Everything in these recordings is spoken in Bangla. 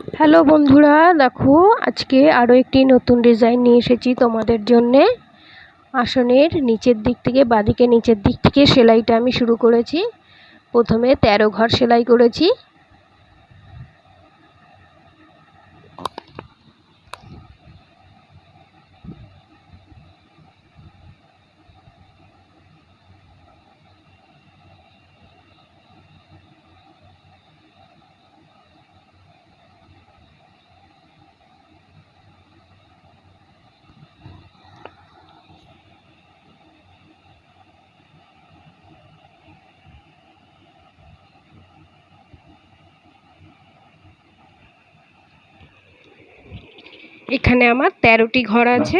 হ্যালো বন্ধুরা, দেখো আজকে আরও একটি নতুন ডিজাইন নিয়ে এসেছি তোমাদের জন্যে। আসনের নিচের দিক থেকে বাঁদিকে নিচের দিক থেকে সেলাইটা আমি শুরু করেছি। প্রথমে 13 ঘর সেলাই করেছি। এখানে আমার 13টি ঘর আছে।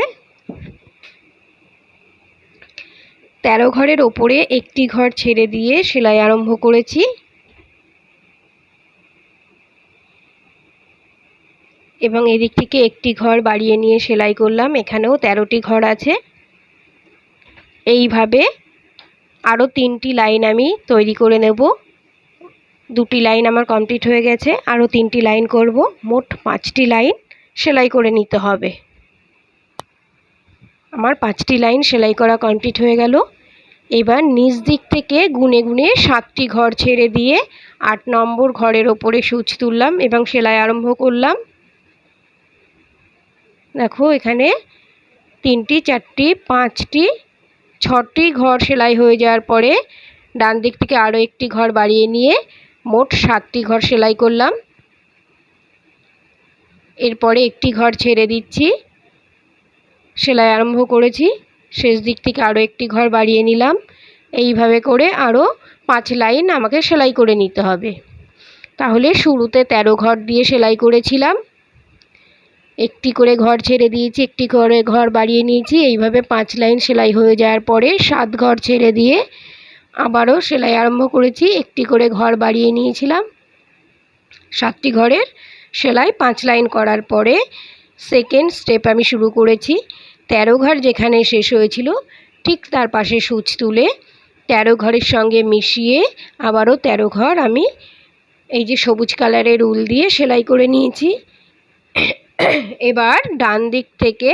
13 ঘরের ওপরে একটি ঘর ছেড়ে দিয়ে সেলাই আরম্ভ করেছি। এবং এদিক থেকে একটি ঘর বাড়িয়ে নিয়ে সেলাই করলাম। এখানেও 13টি ঘর আছে। এইভাবে আরও 3টি লাইন আমি তৈরি করে নেব। 2টি লাইন আমার কমপ্লিট হয়ে গেছে, আরও 3টি লাইন করব। মোট 5টি লাইন সেলাই করে নিতে হবে। আমার 5টি লাইন সেলাই করা কমপ্লিট হয়ে গেল। এবার নিচ দিক থেকে গুনে গুনে 7টি ঘর ছেড়ে দিয়ে 8 নম্বর ঘরের ওপরে সূচ তুললাম এবং সেলাই আরম্ভ করলাম। দেখো এখানে 3টি 4টি 5টি 6টি ঘর সেলাই হয়ে যাওয়ার পরে ডান দিক থেকে আরও একটি ঘর বাড়িয়ে নিয়ে মোট 7টি ঘর সেলাই করলাম। এরপরে একটি ঘর ছেড়ে দিচ্ছি, সেলাই আরম্ভ করেছি। শেষ দিক থেকে আরও একটি ঘর বাড়িয়ে নিলাম। এইভাবে করে আরও 5 লাইন আমাকে সেলাই করে নিতে হবে। তাহলে শুরুতে 13 ঘর দিয়ে সেলাই করেছিলাম, একটি করে ঘর ছেড়ে দিয়েছি, একটি করে ঘর বাড়িয়ে নিয়েছি। এইভাবে 5 লাইন সেলাই হয়ে যাওয়ার পরে 7 ঘর ছেড়ে দিয়ে আবারও সেলাই আরম্ভ করেছি। একটি করে ঘর বাড়িয়ে নিয়েছিলাম। 7টি ঘরের সেলাই 5 লাইন করার পরে সেকেন্ড স্টেপ আমি শুরু করেছি। 13 ঘর যেখানে শেষ হয়েছিল ঠিক তার পাশে সূচ তুলে 13 ঘরের সঙ্গে মিশিয়ে আবারও 13 ঘর আমি এই যে সবুজ কালারের উল দিয়ে সেলাই করে নিয়েছি। এবার ডান দিক থেকে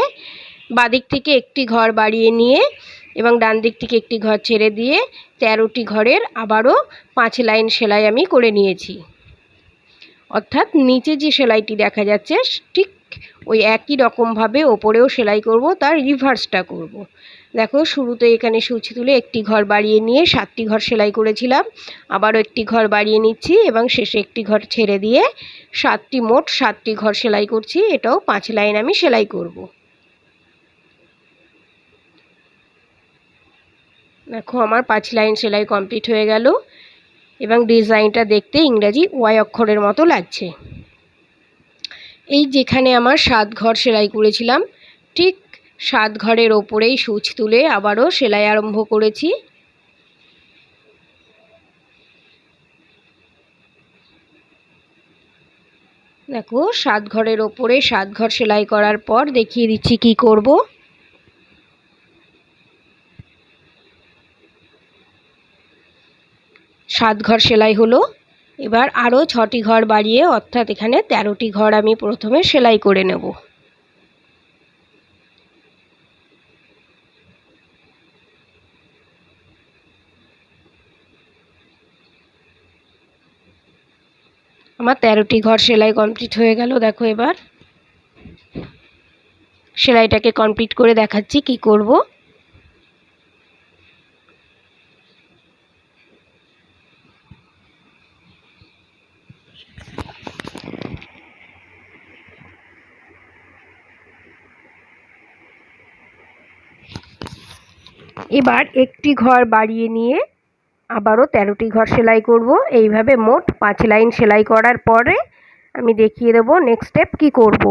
বাদিক থেকে একটি ঘর বাড়িয়ে নিয়ে এবং ডান দিক থেকে একটি ঘর ছেড়ে দিয়ে 13টি ঘরের আবারও 5 লাইন সেলাই আমি করে নিয়েছি। অর্থাৎ নিচে যে সেলাইটি দেখা যাচ্ছে ঠিক ওই একই রকমভাবে ওপরেও সেলাই করব, তার রিভার্সটা করব। দেখো শুরুতে এখানে সূচ তুলে একটি ঘর বাড়িয়ে নিয়ে 7টি ঘর সেলাই করেছিলাম। আবারও একটি ঘর বাড়িয়ে নিচ্ছি এবং শেষে একটি ঘর ছেড়ে দিয়ে মোট 7টি ঘর সেলাই করছি। এটাও 5 লাইন আমি সেলাই করব। দেখো আমার 5 লাইন সেলাই কমপ্লিট হয়ে গেল এবং ডিজাইনটা দেখতে ইংরাজি ওয়াই অক্ষরের মতো লাগছে। এই যেখানে আমার 7 ঘর সেলাই করেছিলাম ঠিক 7 ঘরের ওপরেই সূচ তুলে আবারও সেলাই আরম্ভ করেছি। দেখো 7 ঘরের ওপরে 7 ঘর সেলাই করার পর দেখিয়ে দিচ্ছি কি করব। সাত ঘর সেলাই হলো। এবার আরও 6টি ঘর বাড়িয়ে অর্থাৎ এখানে 13টি ঘর আমি প্রথমে সেলাই করে নেব। আমার 13টি ঘর সেলাই কমপ্লিট হয়ে গেল। দেখো এবার সেলাইটাকে কমপ্লিট করে দেখাচ্ছি কি করব। এবার একটি ঘর বাড়িয়ে নিয়ে আবারও 13টি ঘর সেলাই করব। এইভাবে মোট 5 লাইন সেলাই করার পরে আমি দেখিয়ে দেবো নেক্সট স্টেপ কি করব।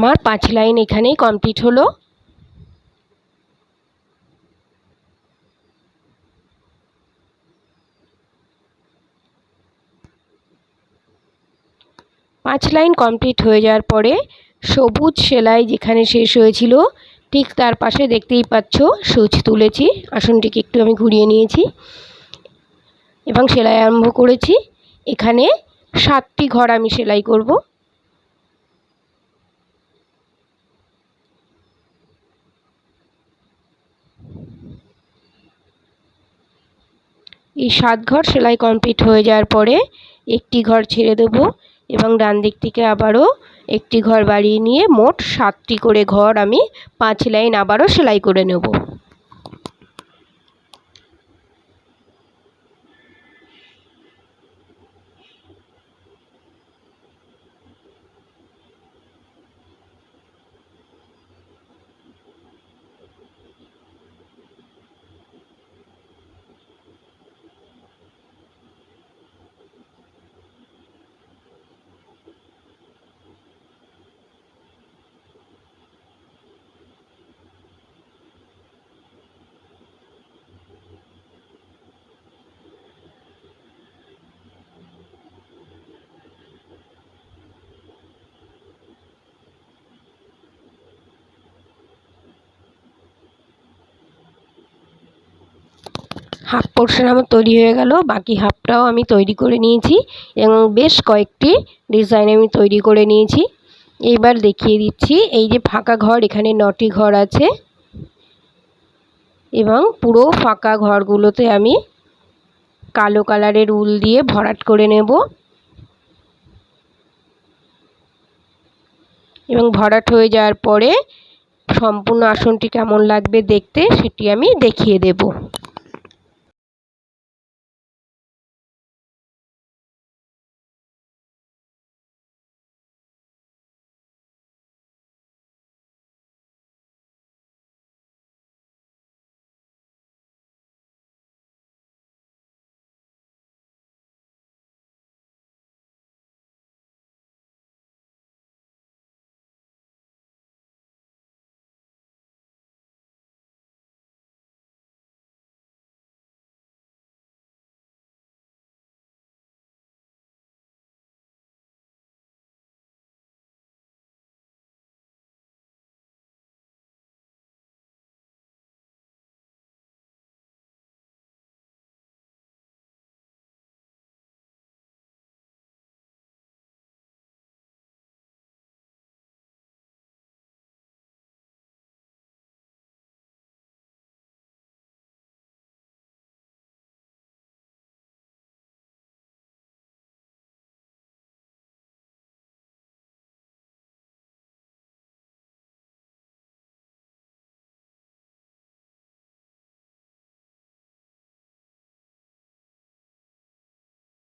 আমার 5 লাইন এখানেই কমপ্লিট হলো। পাঁচ লাইন কমপ্লিট হয়ে যাওয়ার পরে সবুজ সেলাই যেখানে শেষ হয়েছিল ঠিক তার পাশে দেখতেই পাচ্ছ সুচ তুলেছি, আসনটিকে একটু আমি ঘুরিয়ে নিয়েছি এবং সেলাই আরম্ভ করেছি। এখানে 7টি ঘর আমি সেলাই করব। এই 7 ঘর সেলাই কমপ্লিট হয়ে যাওয়ার পরে একটি ঘর ছেড়ে দেব এবং ডান দিক থেকে আবারও একটি ঘর বাড়িয়ে নিয়ে মোট 7টি করে ঘর আমি 5 লাইন আবারও সেলাই করে নেব। হাফ পোর্শন আমার তৈরি হয়ে গেল, বাকি হাফটাও আমি তৈরি করে নিয়েছি এবং বেশ কয়েকটি ডিজাইন আমি তৈরি করে নিয়েছি। এইবার দেখিয়ে দিচ্ছি, এই যে ফাঁকা ঘর, এখানে 9টি ঘর আছে এবং পুরো ফাঁকা ঘরগুলোতে আমি কালো কালারের উল দিয়ে ভরাট করে নেব এবং ভরাট হয়ে যাওয়ার পরে সম্পূর্ণ আসনটি কেমন লাগবে দেখতে সেটি আমি দেখিয়ে দেব।